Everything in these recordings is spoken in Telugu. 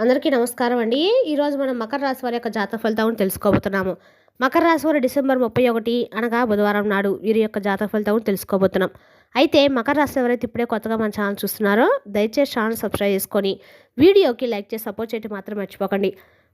అందరికీ నమస్కారం అండి. ఈరోజు మనం మకర రాశి వారి యొక్క జాతక ఫలితాలను తెలుసుకోబోతున్నాము. మకర రాశి వారు డిసెంబర్ 31 అనగా బుధవారం నాడు వీరి యొక్క జాతక ఫలితాలను తెలుసుకోబోతున్నాం. అయితే మకర రాశి ఎవరైతే ఇప్పుడే కొత్తగా మన ఛానల్ చూస్తున్నారో దయచేసి ఛానల్ సబ్స్క్రైబ్ చేసుకొని వీడియోకి లైక్ చేసి సపోర్ట్ చేయడం మాత్రం మర్చిపోకండి.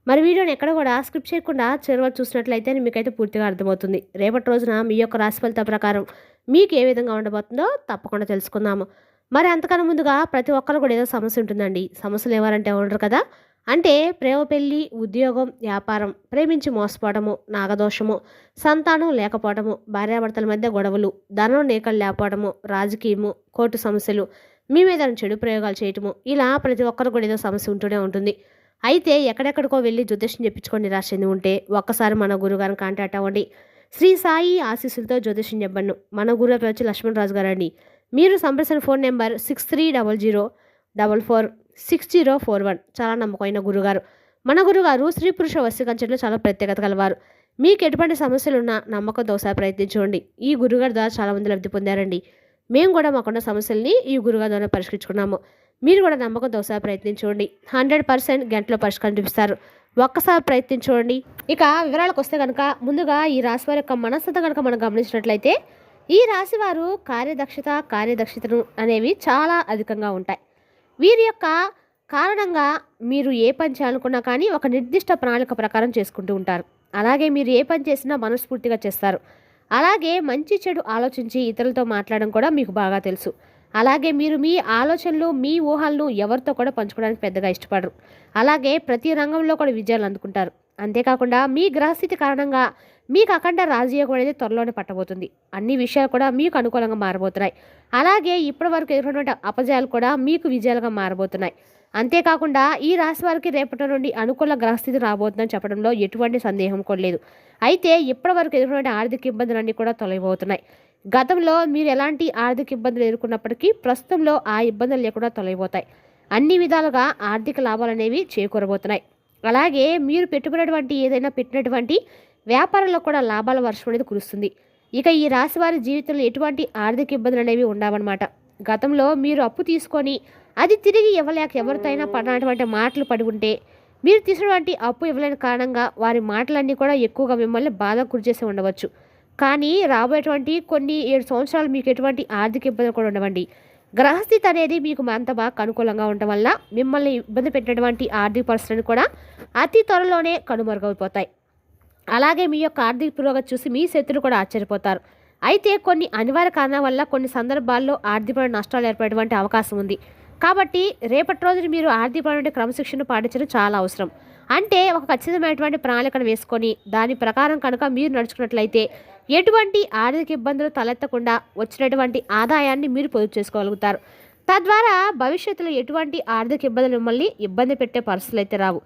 మరి వీడియోని ఎక్కడ కూడా స్క్రిప్ట్ చేయకుండా చివరి చూసినట్లయితే మీకైతే పూర్తిగా అర్థమవుతుంది. రేపటి రోజున మీ యొక్క రాశి ఫలితం ప్రకారం మీకు ఏ విధంగా ఉండబోతుందో తప్పకుండా తెలుసుకుందాము. మరి అంతకన్నా ముందుగా ప్రతి ఒక్కరు కూడా ఏదో సమస్య ఉంటుందండి. సమస్యలు ఎవరంటే ఉండరు కదా. అంటే ప్రేమ, పెళ్ళి, ఉద్యోగం, వ్యాపారం, ప్రేమించి మోసపోవడము, నాగదోషము, సంతానం లేకపోవడము, భార్యాభర్తల మధ్య గొడవలు, ధనం నీకలు లేకపోవడము, రాజకీయము, కోర్టు సమస్యలు, మీ మీద చెడు ప్రయోగాలు చేయటము, ఇలా ప్రతి ఒక్కరు కూడా ఏదో సమస్య ఉంటూనే ఉంటుంది. అయితే ఎక్కడెక్కడికో వెళ్ళి జ్యోతిష్యం చెప్పించుకొని నిరాశ చెంది ఉంటే ఒక్కసారి మన గురుగారిని కాంటాక్ట్ అవ్వండి. శ్రీ సాయి ఆశీస్సులతో జ్యోతిష్యం చెప్పండి. మన గురువు వచ్చి లక్ష్మణరాజు గారు అండి. మీరు సంప్రదించిన ఫోన్ నెంబర్ 6300446041. చాలా నమ్మకమైన గురుగారు. మన గురుగారు స్త్రీ పురుష వశీకరణలో చాలా ప్రత్యేకత కలవారు. మీకు ఎటువంటి సమస్యలున్నా నమ్మకంతో ఒకసారి ప్రయత్నించండి. ఈ గురుగారి ద్వారా చాలామంది లబ్ధి పొందారండి. మేము కూడా మాకున్న సమస్యల్ని ఈ గురుగారి ద్వారా పరిష్కరించుకున్నాము. మీరు కూడా నమ్మకంతో ఒకసారి ప్రయత్నించండి. 100% గంటలో పరిష్కారం చూపిస్తారు. ఒక్కసారి ప్రయత్నించండి. ఇక వివరాలకు వస్తే కనుక ముందుగా ఈ రాశి వారి యొక్క మనస్తత్వం కనుక మనం గమనించినట్లయితే ఈ రాశివారు కార్యదక్షతను అనేవి చాలా అధికంగా ఉంటాయి. వీరి యొక్క కారణంగా మీరు ఏ పని చేయాలనుకున్నా కానీ ఒక నిర్దిష్ట ప్రణాళిక ప్రకారం చేసుకుంటూ ఉంటారు. అలాగే మీరు ఏ పని చేసినా మనస్ఫూర్తిగా చేస్తారు. అలాగే మంచి చెడు ఆలోచించి ఇతరులతో మాట్లాడడం కూడా మీకు బాగా తెలుసు. అలాగే మీరు మీ ఆలోచనలు, మీ ఊహలను ఎవరితో కూడా పంచుకోవడానికి పెద్దగా ఇష్టపడరు. అలాగే ప్రతి రంగంలో కూడా విజయాలు అందుకుంటారు. అంతేకాకుండా మీ గ్రహస్థితి కారణంగా మీకు అఖండ రాజయోగం అనేది త్వరలోనే పట్టబోతుంది. అన్ని విషయాలు కూడా మీకు అనుకూలంగా మారబోతున్నాయి. అలాగే ఇప్పటి వరకు ఎదుర్కొన్నటువంటి అపజయాలు కూడా మీకు విజయాలుగా మారబోతున్నాయి. అంతేకాకుండా ఈ రాశి వారికి రేపటి నుండి అనుకూల గ్రహస్థితి రాబోతుందని చెప్పడంలో ఎటువంటి సందేహం కూడా లేదు. అయితే ఇప్పటి వరకు ఎదుర్కొన్నటువంటి ఆర్థిక ఇబ్బందులన్నీ కూడా తొలగిపోతున్నాయి. గతంలో మీరు ఎలాంటి ఆర్థిక ఇబ్బందులు ఎదుర్కొన్నప్పటికీ ప్రస్తుతంలో ఆ ఇబ్బందులు లేకుండా తొలగిపోతాయి. అన్ని విధాలుగా ఆర్థిక లాభాలు అనేవి చేకూరబోతున్నాయి. అలాగే మీరు పెట్టుకున్నటువంటి ఏదైనా పెట్టినటువంటి వ్యాపారంలో కూడా లాభాల వర్షం అనేది కురుస్తుంది. ఇక ఈ రాశి వారి జీవితంలో ఎటువంటి ఆర్థిక ఇబ్బందులు అనేవి ఉండవన్నమాట. గతంలో మీరు అప్పు తీసుకొని అది తిరిగి ఇవ్వలేక ఎవరితో అయినా పడినటువంటి మాటలు పడి ఉంటే మీరు తీసుకున్నటువంటి అప్పు ఇవ్వలేని కారణంగా వారి మాటలన్నీ కూడా ఎక్కువగా మిమ్మల్ని బాధకు గురి చేసి ఉండవచ్చు. కానీ రాబోయేటువంటి కొన్ని 7 సంవత్సరాలు మీకు ఎటువంటి ఆర్థిక ఇబ్బందులు కూడా ఉండవండి. గ్రహస్థితి అనేది మీకు అంత బాగా అనుకూలంగా ఉండటం వల్ల మిమ్మల్ని ఇబ్బంది పెట్టినటువంటి ఆర్థిక పరిస్థితులు కూడా అతి త్వరలోనే కనుమరుగైపోతాయి. అలాగే మీ యొక్క ఆర్థిక పురోగతి చూసి మీ శత్రులు కూడా ఆశ్చర్యపోతారు. అయితే కొన్ని అనివార్య కారణాల వల్ల కొన్ని సందర్భాల్లో ఆర్థికపరమైన నష్టాలు ఏర్పడేటువంటి అవకాశం ఉంది. కాబట్టి రేపటి రోజున మీరు ఆర్థికపరమైన క్రమశిక్షణ పాటించడం చాలా అవసరం. అంటే ఒక ఖచ్చితమైనటువంటి ప్రణాళికను వేసుకొని దాని ప్రకారం కనుక మీరు నడుచుకున్నట్లయితే ఎటువంటి ఆర్థిక ఇబ్బందులు తలెత్తకుండా వచ్చినటువంటి ఆదాయాన్ని మీరు పొదుపు చేసుకోగలుగుతారు. తద్వారా భవిష్యత్తులో ఎటువంటి ఆర్థిక ఇబ్బందులు మిమ్మల్ని ఇబ్బంది పెట్టే పరిస్థితులు అయితే రావు.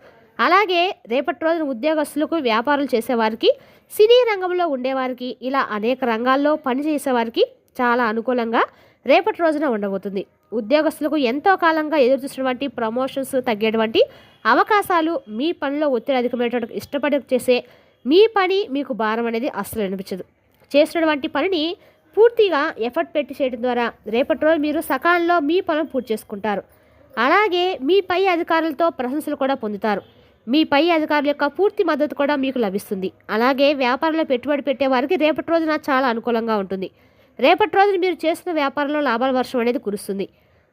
అలాగే రేపటి రోజున ఉద్యోగస్తులకు, వ్యాపారాలు చేసేవారికి, సినీ రంగంలో ఉండేవారికి, ఇలా అనేక రంగాల్లో పనిచేసేవారికి చాలా అనుకూలంగా రేపటి రోజున ఉండబోతుంది. ఉద్యోగస్తులకు ఎంతో కాలంగా ఎదురు చూసినటువంటి ప్రమోషన్స్ తగ్గేటువంటి అవకాశాలు, మీ పనిలో ఒత్తిడి అధికమైనటువంటి ఇష్టపడి చేసే మీ పని మీకు భారం అనేది అస్సలు అనిపించదు. చేసినటువంటి పనిని పూర్తిగా ఎఫర్ట్ పెట్టి చేయడం ద్వారా రేపటి రోజు మీరు సకాలంలో మీ పనులు పూర్తి చేసుకుంటారు. అలాగే మీ పై అధికారులతో ప్రశంసలు కూడా పొందుతారు. మీ పై అధికారుల యొక్క పూర్తి మద్దతు కూడా మీకు లభిస్తుంది. అలాగే వ్యాపారంలో పెట్టుబడి పెట్టే వారికి రేపటి రోజున చాలా అనుకూలంగా ఉంటుంది. రేపటి రోజున మీరు చేస్తున్న వ్యాపారంలో లాభాల వర్షం అనేది కురుస్తుంది.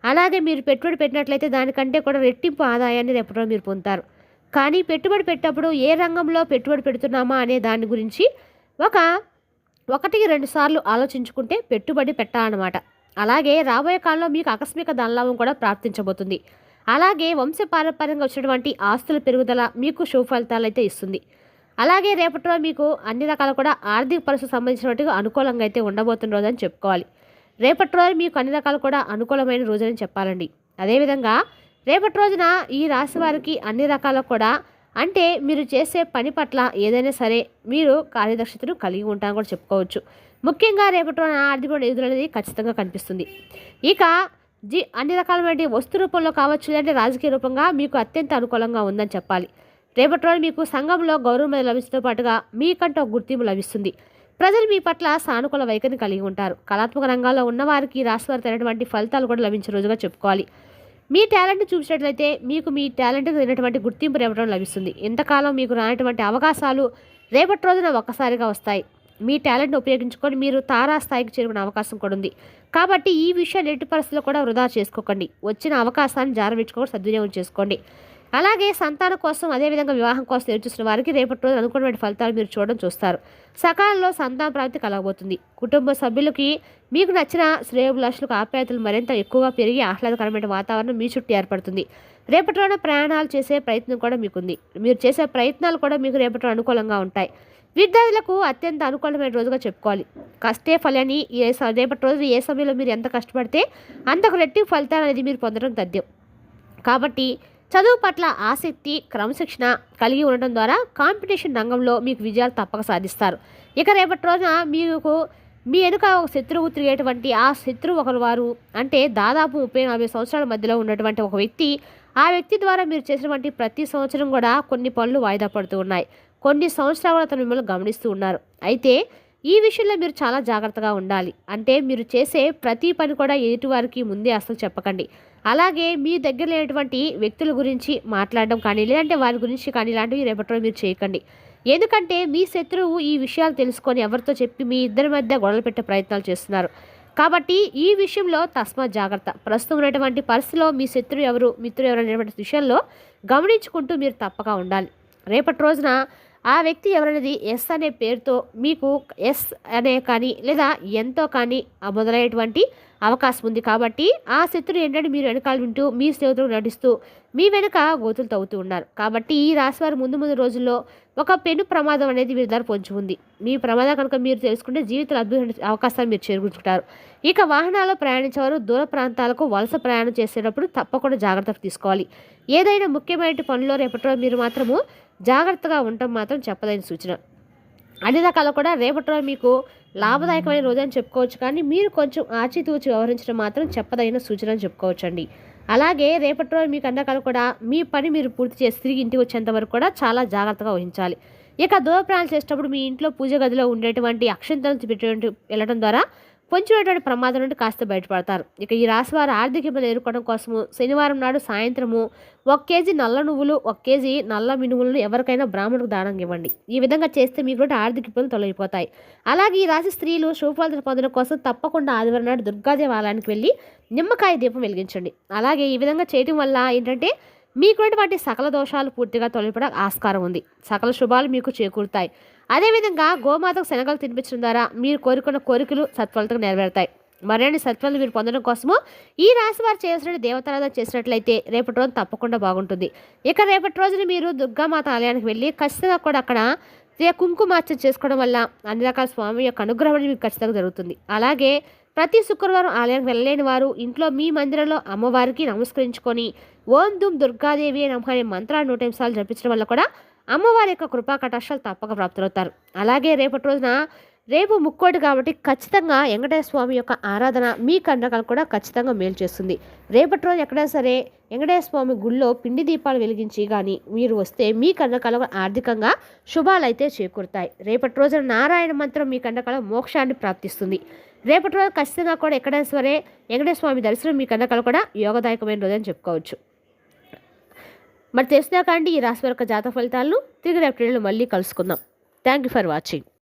అలాగే మీరు పెట్టుబడి పెట్టినట్లయితే దానికంటే కూడా రెట్టింపు ఆదాయాన్ని రేపటి రోజు మీరు పొందుతారు. కానీ పెట్టుబడి పెట్టేటప్పుడు ఏ రంగంలో పెట్టుబడి పెడుతున్నామా అనే దాని గురించి 1-2 సార్లు ఆలోచించుకుంటే పెట్టుబడి పెట్టాలన్నమాట. అలాగే రాబోయే కాలంలో మీకు ఆకస్మిక ధనలాభం కూడా ప్రాప్తించబోతుంది. అలాగే వంశపారంపర్యంగా వచ్చినటువంటి ఆస్తుల పెరుగుదల మీకు శుభ ఫలితాలు అయితే ఇస్తుంది. అలాగే రేపటి రోజు మీకు అన్ని రకాల కూడా ఆర్థిక పరిస్థితికి సంబంధించినట్టుగా అనుకూలంగా అయితే ఉండబోతున్న రోజు అని చెప్పుకోవాలి. రేపటి రోజు మీకు అన్ని రకాలు కూడా అనుకూలమైన రోజుని చెప్పాలండి. అదేవిధంగా రేపటి రోజున ఈ రాశి వారికి అన్ని రకాల కూడా అంటే మీరు చేసే పని పట్ల ఏదైనా సరే మీరు కార్యదక్షతను కలిగి ఉంటారని కూడా చెప్పుకోవచ్చు. ముఖ్యంగా రేపటి రోజున ఆర్థిక ఎదురు అనేది ఖచ్చితంగా కనిపిస్తుంది. ఇక అన్ని రకాలమైన వస్తు రూపంలో కావచ్చు, లేదంటే రాజకీయ రూపంగా మీకు అత్యంత అనుకూలంగా ఉందని చెప్పాలి. రేపటి రోజు మీకు సంఘంలో గౌరవం లభించడంతో పాటుగా మీకంటే ఒక గుర్తింపు లభిస్తుంది. ప్రజలు మీ పట్ల సానుకూల వైఖరిని కలిగి ఉంటారు. కళాత్మక రంగాల్లో ఉన్నవారికి రాశివారికి తగినటువంటి ఫలితాలు కూడా లభించే రోజుగా చెప్పుకోవాలి. మీ టాలెంట్ చూపించినట్లయితే మీకు మీ టాలెంట్కి తగినటువంటి గుర్తింపు రేపటం లభిస్తుంది. ఇంతకాలం మీకు రానటువంటి అవకాశాలు రేపటి రోజున ఒక్కసారిగా వస్తాయి. మీ టాలెంట్ని ఉపయోగించుకొని మీరు తారా స్థాయికి చేరుకునే అవకాశం కూడా ఉంది. కాబట్టి ఈ విషయాన్ని ఎట్టి పరిస్థితుల్లో కూడా వృధా చేసుకోకండి. వచ్చిన అవకాశాన్ని జారవించుకొని సద్వినియోగం చేసుకోండి. అలాగే సంతానం కోసం, అదేవిధంగా వివాహం కోసం ఎదురుచూస్తున్న వారికి రేపటి రోజు అనుకున్నటువంటి ఫలితాలు మీరు చూస్తారు. సకాలంలో సంతాన ప్రాప్తి కలగబోతుంది. కుటుంబ సభ్యులకి మీకు నచ్చిన శ్రేయోభిలాషులకు ఆప్యాయతలు మరింత ఎక్కువగా పెరిగి ఆహ్లాదకరమైన వాతావరణం మీ చుట్టూ ఏర్పడుతుంది. రేపటి రోజున ప్రయాణాలు చేసే ప్రయత్నం కూడా మీకుంది. మీరు చేసే ప్రయత్నాలు కూడా మీకు రేపటి రోజు అనుకూలంగా ఉంటాయి. విద్యార్థులకు అత్యంత అనుకూలమైన రోజుగా చెప్పుకోవాలి. కష్టే ఫలని రేపటి రోజు ఏ సమయంలో మీరు ఎంత కష్టపడితే అంతకు రెట్టింపు ఫలితాలు అనేది మీరు పొందడం తథ్యం. కాబట్టి చదువు పట్ల ఆసక్తి, క్రమశిక్షణ కలిగి ఉండటం ద్వారా కాంపిటీషన్ రంగంలో మీకు విజయాలు తప్పక సాధిస్తారు. ఇక రేపటి రోజున మీకు మీ వెనుక ఒక శత్రువు తిరిగేటువంటి ఆ శత్రువు ఒకరు వారు అంటే దాదాపు 30-40 సంవత్సరాల మధ్యలో ఉన్నటువంటి ఒక వ్యక్తి. ఆ వ్యక్తి ద్వారా మీరు చేసినటువంటి ప్రతి సంవత్సరం కూడా కొన్ని పనులు వాయిదా పడుతూ ఉన్నాయి. కొన్ని సంవత్సరాలు అతను మిమ్మల్ని గమనిస్తూ ఉన్నారు. అయితే ఈ విషయంలో మీరు చాలా జాగ్రత్తగా ఉండాలి. అంటే మీరు చేసే ప్రతి పని కూడా ఎదుటివారికి ముందే అసలు చెప్పకండి. అలాగే మీ దగ్గర లేనటువంటి వ్యక్తుల గురించి మాట్లాడడం కానీ, లేదంటే వారి గురించి కానీ ఇలాంటివి రేపటి రోజు మీరు చేయకండి. ఎందుకంటే మీ శత్రువు ఈ విషయాలు తెలుసుకొని ఎవరితో చెప్పి మీ ఇద్దరి మధ్య గొడవలు పెట్టే ప్రయత్నాలు చేస్తున్నారు. కాబట్టి ఈ విషయంలో తస్మాత్ జాగ్రత్త. ప్రస్తుతం ఉన్నటువంటి పరిస్థితిలో మీ శత్రువు ఎవరు, మిత్రుడు ఎవరు అనేటువంటి విషయంలో గమనించుకుంటూ మీరు తప్పక ఉండాలి. రేపటి రోజున ఆ వ్యక్తి ఎవరనేది ఎస్ అనే పేరుతో మీకు ఎస్ అనే కానీ లేదా ఎంతో కానీ మొదలైనటువంటి అవకాశం ఉంది. కాబట్టి ఆ శత్రువు ఏంటంటే మీరు వెనకాల వింటూ మీ స్నేహితులు నటిస్తూ మీ వెనుక గోతులు తవ్వుతూ ఉన్నారు. కాబట్టి ఈ రాశివారు ముందు రోజుల్లో ఒక పెను ప్రమాదం అనేది వీరి ద్వారా పొంచి ఉంది. మీ ప్రమాదం కనుక మీరు తెలుసుకుంటే జీవితంలో అద్భుతమైన అవకాశాలు మీరు చేరుకుంటారు. ఇక వాహనాల్లో ప్రయాణించేవారు దూర ప్రాంతాలకు వలస ప్రయాణం చేసేటప్పుడు తప్పకుండా జాగ్రత్తలు తీసుకోవాలి. ఏదైనా ముఖ్యమైన పనిలో రేపటి రోజు మీరు మాత్రము జాగ్రత్తగా ఉండటం మాత్రం చెప్పదైన సూచన. అన్ని రకాల కూడా రేపటి రోజు మీకు లాభదాయకమైన రోజు అని చెప్పుకోవచ్చు. కానీ మీరు కొంచెం ఆచితూచి వ్యవహరించడం మాత్రం చెప్పదగిన సూచన అని చెప్పుకోవచ్చు అండి. అలాగే రేపటి రోజు మీకు అన్ని రకాలు కూడా మీ పని మీరు పూర్తి చేసి తిరిగి ఇంటికి వచ్చేంత వరకు కూడా చాలా జాగ్రత్తగా వహించాలి. ఇక దూర ప్రయాణాలు చేసేటప్పుడు మీ ఇంట్లో పూజ గదిలో ఉండేటువంటి అక్షంతలను పెట్టి వెళ్ళడం ద్వారా పొంచినటువంటి ప్రమాదం నుండి కాస్త బయటపడతారు. ఇక ఈ రాశి వారు ఆర్థిక ఇబ్బందులు ఎదుర్కోవడం కోసము శనివారం నాడు సాయంత్రము 1 కేజీ నల్ల నువ్వులు, 1 కేజీ నల్ల మినుములను ఎవరికైనా బ్రాహ్మణులకు దానం ఇవ్వండి. ఈ విధంగా చేస్తే మీకు ఆర్థిక ఇబ్బందులు తొలగిపోతాయి. అలాగే ఈ రాశి స్త్రీలు శుభఫలితాలు పొందడం కోసం తప్పకుండా ఆదివారం నాడు దుర్గాదేవి ఆలయానికి వెళ్ళి నిమ్మకాయ దీపం వెలిగించండి. అలాగే ఈ విధంగా చేయడం వల్ల ఏంటంటే మీకున్నటువంటి సకల దోషాలు పూర్తిగా తొలగిపోవడానికి ఆస్కారం ఉంది. సకల శుభాలు మీకు చేకూరుతాయి. అదేవిధంగా గోమాతకు శనగలు తినిపించడం ద్వారా మీరు కోరుకున్న కోరికలు సత్ఫలితంగా నెరవేరుతాయి. మరిన్ని సత్ఫలితాలు మీరు పొందడం కోసము ఈ రాశి వారు చేయాల్సిన దేవతారాధన చేసినట్లయితే రేపటి రోజు తప్పకుండా బాగుంటుంది. ఇక రేపటి రోజున మీరు దుర్గామాత ఆలయానికి వెళ్ళి ఖచ్చితంగా కూడా అక్కడ కుంకుమార్చన చేసుకోవడం వల్ల అన్ని రకాల స్వామి యొక్క అనుగ్రహం మీకు ఖచ్చితంగా జరుగుతుంది. అలాగే ప్రతి శుక్రవారం ఆలయానికి వెళ్ళలేని వారు ఇంట్లో మీ మందిరంలో అమ్మవారికి నమస్కరించుకొని ఓం దుమ్ దుర్గాదేవి నమః అనే మంత్రాలు 108 సార్లు జపించడం వల్ల కూడా అమ్మవారి యొక్క కృపా కటాక్షాలు తప్పక ప్రాప్తులవుతారు. అలాగే రేపటి రోజున రేపు ముక్కోటి కాబట్టి ఖచ్చితంగా వెంకటేశ్వర స్వామి యొక్క ఆరాధన మీ కండకాలు కూడా ఖచ్చితంగా మేలు చేస్తుంది. రేపటి రోజు ఎక్కడైనా సరే వెంకటేశ్వర స్వామి గుళ్ళో పిండి దీపాలు వెలిగించి కానీ మీరు వస్తే మీ కండకాలు ఆర్థికంగా శుభాలు అయితే చేకూరుతాయి. రేపటి రోజున నారాయణ మంత్రం మీ కండకాల మోక్షాన్ని ప్రాప్తిస్తుంది. రేపటి రోజు ఖచ్చితంగా కూడా ఎక్కడైనా సరే వెంకటేశ్వర స్వామి దర్శనం మీ కండకాలు కూడా యోగదాయకమైన రోజు అని చెప్పుకోవచ్చు. మరి తెలిసినా కానీ ఈ రాశి యొక్క జాతక ఫలితాలను తిరిగి రేపటి మళ్ళీ కలుసుకుందాం. Thank you for watching.